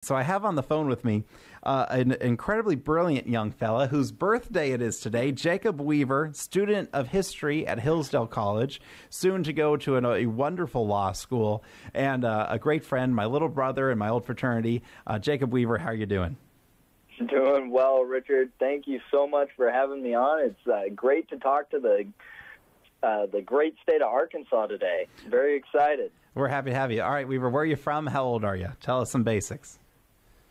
So I have on the phone with me an incredibly brilliant young fella whose birthday it is today, Jacob Weaver, student of history at Hillsdale College, soon to go to a wonderful law school, and a great friend, my little brother in my old fraternity. Jacob Weaver, how are you doing? Doing well, Richard. Thank you so much for having me on. It's great to talk to the great state of Arkansas today. Very excited. We're happy to have you. All right, Weaver, where are you from? How old are you? Tell us some basics.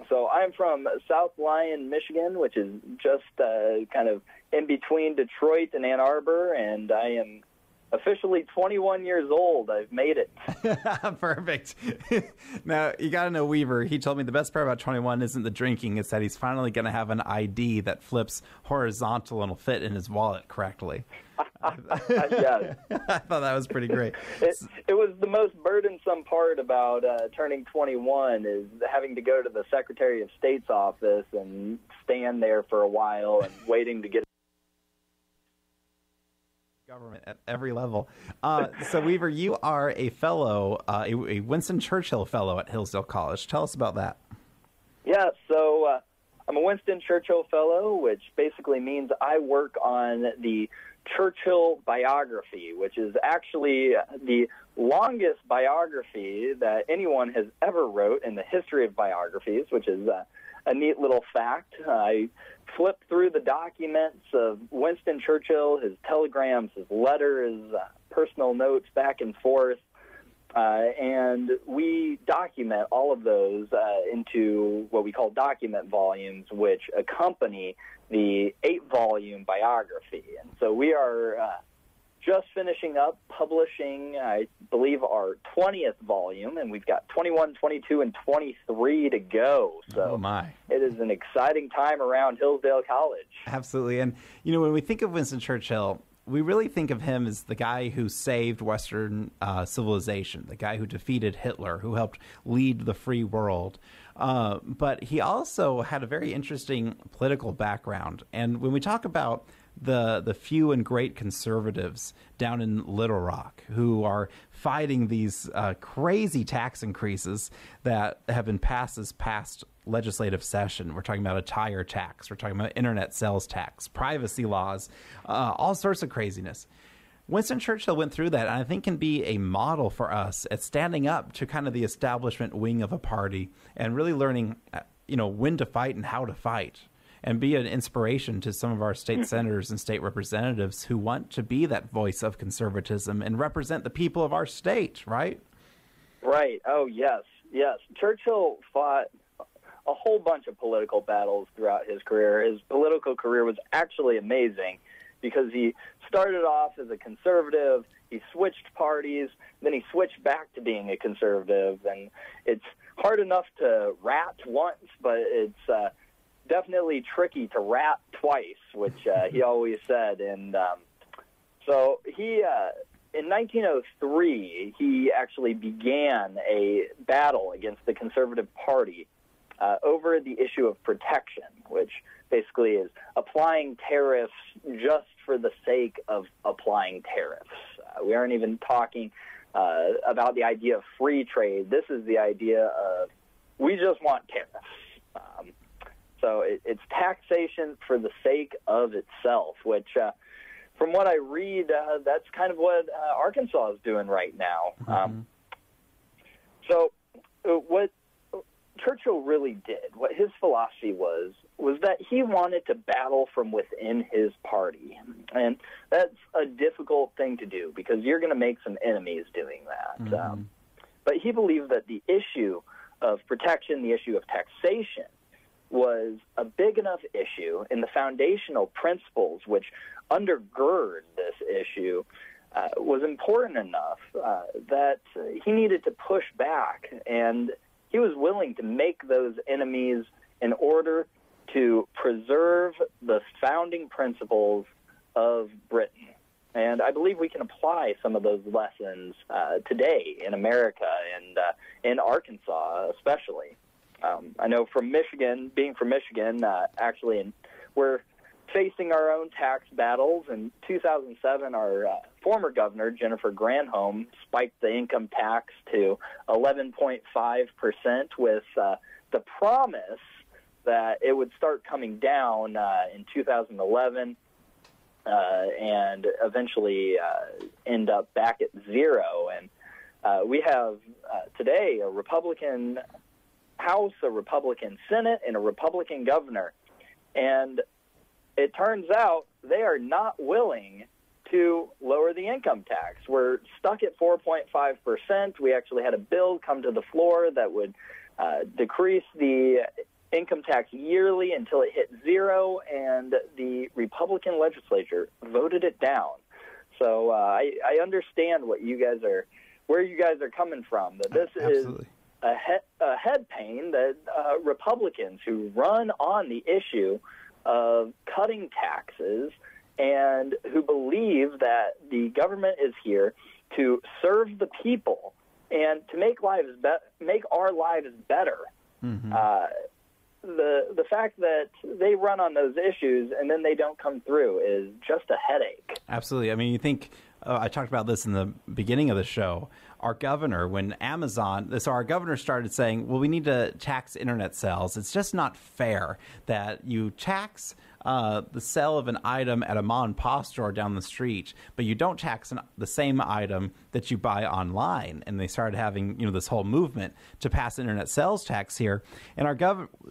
So I'm from South Lyon, Michigan, which is just kind of in between Detroit and Ann Arbor, and I am officially 21 years old. I've made it. Perfect. Now, you got to know Weaver. He told me the best part about 21 isn't the drinking. It's that he's finally going to have an ID that flips horizontal and will fit in his wallet correctly. Yes. I thought that was pretty great. It was the most burdensome part about turning 21 is having to go to the Secretary of State's office and stand there for a while and waiting to get government at every level. So, Weaver, you are a fellow, a Winston Churchill fellow at Hillsdale College. Tell us about that. Yeah, so I'm a Winston Churchill fellow, which basically means I work on the Churchill biography, which is actually the longest biography that anyone has ever wrote in the history of biographies, which is a neat little fact. I flipped through the documents of Winston Churchill, his telegrams, his letters, personal notes back and forth, and we document all of those into what we call document volumes, which accompany the 8-volume biography. And so we are just finishing up publishing, I believe, our 20th volume, and we've got 21, 22, and 23 to go. So oh my. It is an exciting time around Hillsdale College. Absolutely. And, you know, when we think of Winston Churchill, we really think of him as the guy who saved Western civilization, the guy who defeated Hitler, who helped lead the free world. But he also had a very interesting political background. And when we talk about the few and great conservatives down in Little Rock who are fighting these crazy tax increases that have been passed this past legislative session. We're talking about a tire tax. We're talking about internet sales tax, privacy laws, all sorts of craziness. Winston Churchill went through that, and I think can be a model for us at standing up to kind of the establishment wing of a party and really learning, when to fight and how to fight, and be an inspiration to some of our state senators and state representatives who want to be that voice of conservatism and represent the people of our state, right? Right. Oh, yes. Yes. Churchill fought a whole bunch of political battles throughout his career. His political career was actually amazing because he started off as a conservative, he switched parties, then he switched back to being a conservative, and it's hard enough to rat once, but it's definitely tricky to rat twice, which he always said. And so he, in 1903, he actually began a battle against the Conservative Party over the issue of protection, which basically is applying tariffs just for the sake of applying tariffs. We aren't even talking about the idea of free trade. This is the idea of we just want tariffs. So it's taxation for the sake of itself, which from what I read, that's kind of what Arkansas is doing right now. Mm-hmm. So what Churchill really did, what his philosophy was that he wanted to battle from within his party. And that's a difficult thing to do because you're going to make some enemies doing that. Mm-hmm. But he believed that the issue of protection, the issue of taxation, was a big enough issue, and the foundational principles which undergird this issue was important enough that he needed to push back, and he was willing to make those enemies in order to preserve the founding principles of Britain. And I believe we can apply some of those lessons today in America and in Arkansas especially. I know from Michigan, being from Michigan, we're facing our own tax battles. In 2007, our former governor, Jennifer Granholm, spiked the income tax to 11.5% with the promise that it would start coming down in 2011 and eventually end up back at zero. And we have today a Republican House, a Republican Senate, and a Republican governor. And it turns out they are not willing to lower the income tax. We're stuck at 4.5%. We actually had a bill come to the floor that would decrease the income tax yearly until it hit zero, and the Republican legislature voted it down. So I understand where you guys are coming from, that this Absolutely. is a head pain that Republicans who run on the issue of cutting taxes and who believe that the government is here to serve the people and to make our lives better. Mm-hmm. The fact that they run on those issues and then they don't come through is just a headache. Absolutely. I mean, you think I talked about this in the beginning of the show. Our governor, when our governor started saying, well, we need to tax internet sales. It's just not fair that you tax the sale of an item at a mom and pop store down the street, but you don't tax the same item that you buy online. And they started having, this whole movement to pass internet sales tax here. And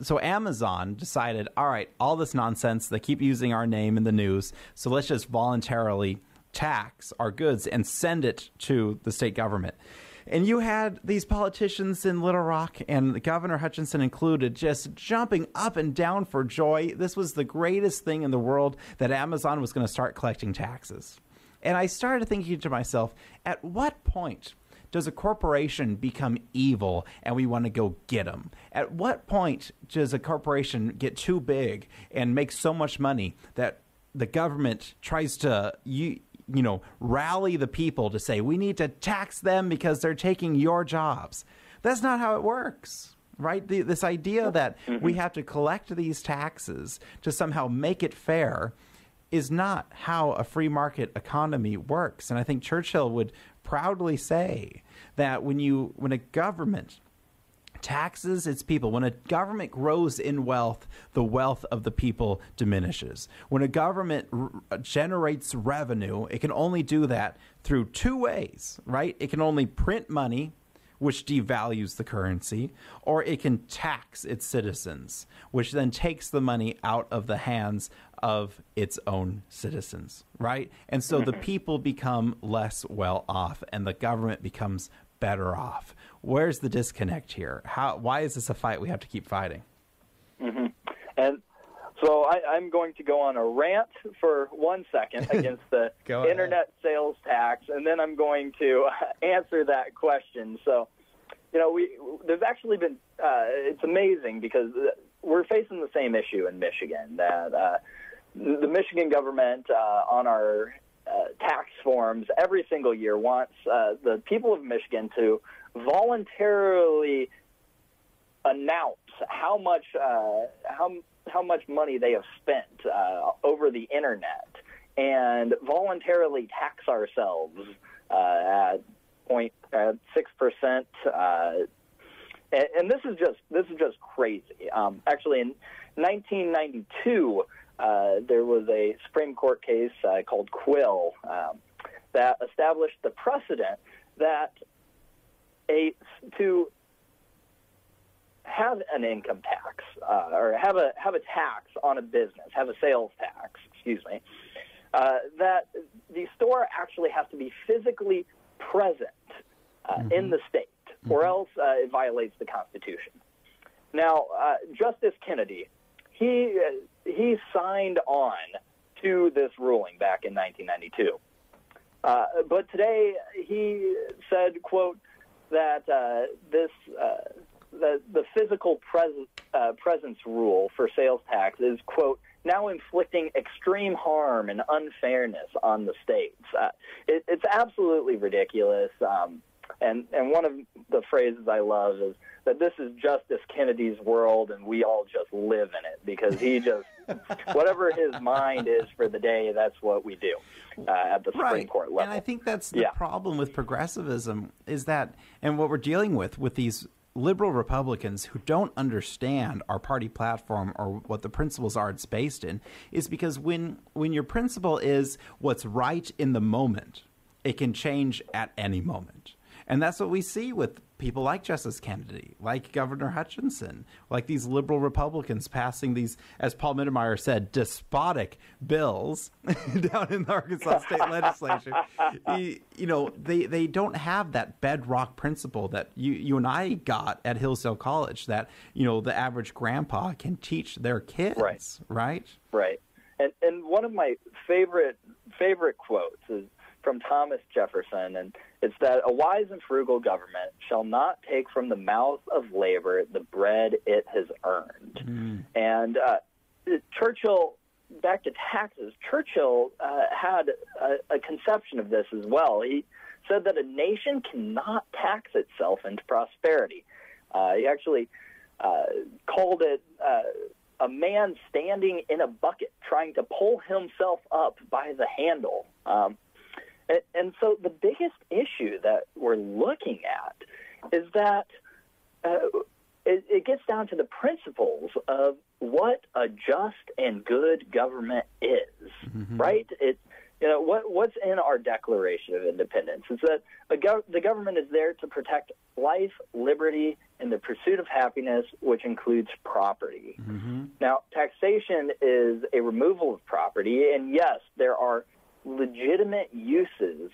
so Amazon decided, all right, all this nonsense, they keep using our name in the news, so let's just voluntarily tax our goods and send it to the state government. And you had these politicians in Little Rock, and Governor Hutchinson included, just jumping up and down for joy. This was the greatest thing in the world, that Amazon was going to start collecting taxes. And I started thinking to myself, at what point does a corporation become evil and we want to go get them? At what point does a corporation get too big and make so much money that the government tries to rally the people to say, we need to tax them because they're taking your jobs? That's not how it works, right? This idea that we have to collect these taxes to somehow make it fair is not how a free market economy works. And I think Churchill would proudly say that when a government taxes its people, when a government grows in wealth, the wealth of the people diminishes. When a government generates revenue, it can only do that through two ways, right? It can only print money, which devalues the currency, or it can tax its citizens, which then takes the money out of the hands of its own citizens, right? And so the people become less well off and the government becomes better off. Where's the disconnect here? Why is this a fight we have to keep fighting? Mm-hmm. And so I'm going to go on a rant for 1 second against the internet sales tax, and then I'm going to answer that question. So, there's actually been, it's amazing because we're facing the same issue in Michigan, that the Michigan government on our tax forms every single year wants the people of Michigan to voluntarily announce how much money they have spent over the internet, and voluntarily tax ourselves at 0.6%. And this is just crazy. Actually, in 1992, there was a Supreme Court case called Quill that established the precedent that to have an income tax or have a tax on a business, have a sales tax, that the store actually has to be physically present in the state, or else it violates the Constitution. Now, Justice Kennedy, he signed on to this ruling back in 1992. But today he said, quote, that the physical presence rule for sales tax is, quote, now inflicting extreme harm and unfairness on the states. It's absolutely ridiculous. And one of the phrases I love is that this is Justice Kennedy's world and we all just live in it, because he just, whatever his mind is for the day, that's what we do at the Supreme Court level. And I think that's the problem with progressivism, is that, and what we're dealing with these liberal Republicans who don't understand our party platform or what the principles are it's based in is because when your principle is what's right in the moment, it can change at any moment. And that's what we see with people like Justice Kennedy, like Governor Hutchinson, like these liberal Republicans passing these, as Paul Mittermeier said, despotic bills down in the Arkansas state legislature. They don't have that bedrock principle that you and I got at Hillsdale College that, the average grandpa can teach their kids, right? Right. And one of my favorite quotes is from Thomas Jefferson, and it's that a wise and frugal government shall not take from the mouth of labor the bread it has earned. Mm. And Churchill, back to taxes, Churchill had a conception of this as well. He said that a nation cannot tax itself into prosperity. He actually called it a man standing in a bucket trying to pull himself up by the handle. And so the biggest issue that we're looking at is that it gets down to the principles of what a just and good government is, right? It's what's in our Declaration of Independence is that the government is there to protect life, liberty, and the pursuit of happiness, which includes property. Mm-hmm. Now, taxation is a removal of property, and yes, there are legitimate uses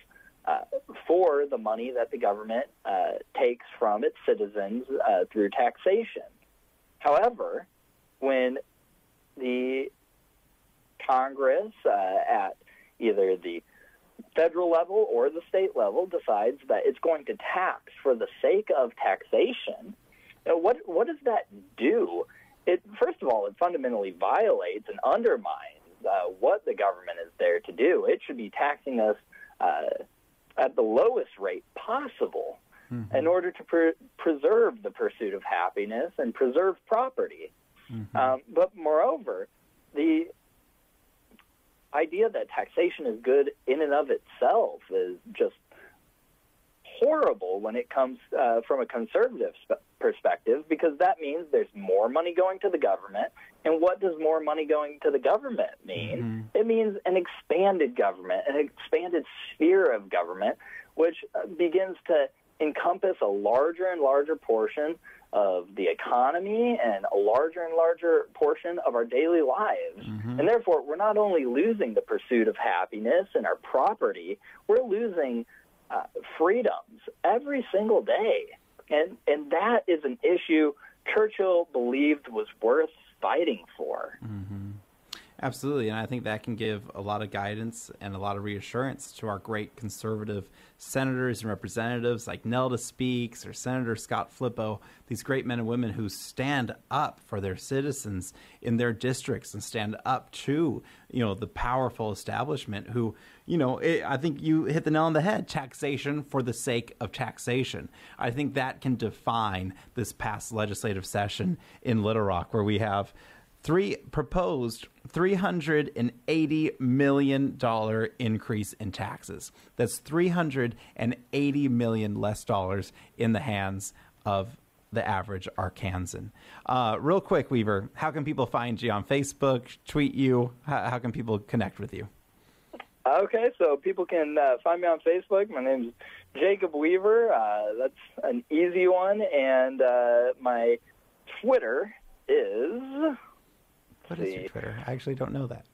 for the money that the government takes from its citizens through taxation. However, when the Congress at either the federal level or the state level decides that it's going to tax for the sake of taxation, what does that do? First of all, it fundamentally violates and undermines what the government is there to do. It should be taxing us at the lowest rate possible in order to preserve the pursuit of happiness and preserve property. But moreover, the idea that taxation is good in and of itself is just horrible when it comes from a conservative perspective, because that means there's more money going to the government. And what does more money going to the government mean? It means an expanded government, an expanded sphere of government, which begins to encompass a larger and larger portion of the economy and a larger and larger portion of our daily lives. And therefore, we're not only losing the pursuit of happiness and our property, we're losing freedoms every single day. And that is an issue Churchill believed was worth fighting for. Absolutely, and I think that can give a lot of guidance and a lot of reassurance to our great conservative senators and representatives like Nelda Speaks or Senator Scott Flippo, these great men and women who stand up for their citizens in their districts and stand up to, the powerful establishment who, I think you hit the nail on the head, taxation for the sake of taxation. I think that can define this past legislative session in Little Rock, where we have proposed $380 million increase in taxes. That's $380 million less dollars in the hands of the average Arkansan. Real quick, Weaver, how can people find you on Facebook, tweet you? How can people connect with you? Okay, so people can find me on Facebook. My name's Jacob Weaver. That's an easy one. And my Twitter is... What is your Twitter? I actually don't know that.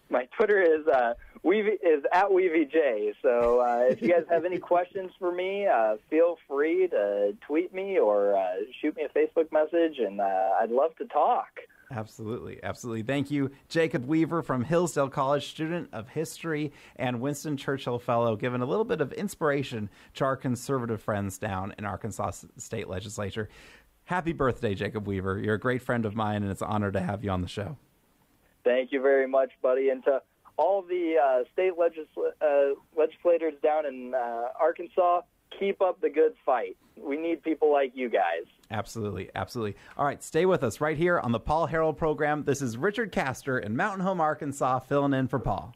My Twitter is at WeavyJ. So if you guys have any questions for me, feel free to tweet me or shoot me a Facebook message, and I'd love to talk. Absolutely. Absolutely. Thank you, Jacob Weaver from Hillsdale College, student of history and Winston Churchill Fellow, giving a little bit of inspiration to our conservative friends down in Arkansas State Legislature. Happy birthday, Jacob Weaver. You're a great friend of mine, and it's an honor to have you on the show. Thank you very much, buddy. And to all the state legislators down in Arkansas, keep up the good fight. We need people like you guys. Absolutely. Absolutely. All right. Stay with us right here on the Paul Harrell program. This is Richard Castor in Mountain Home, Arkansas, filling in for Paul.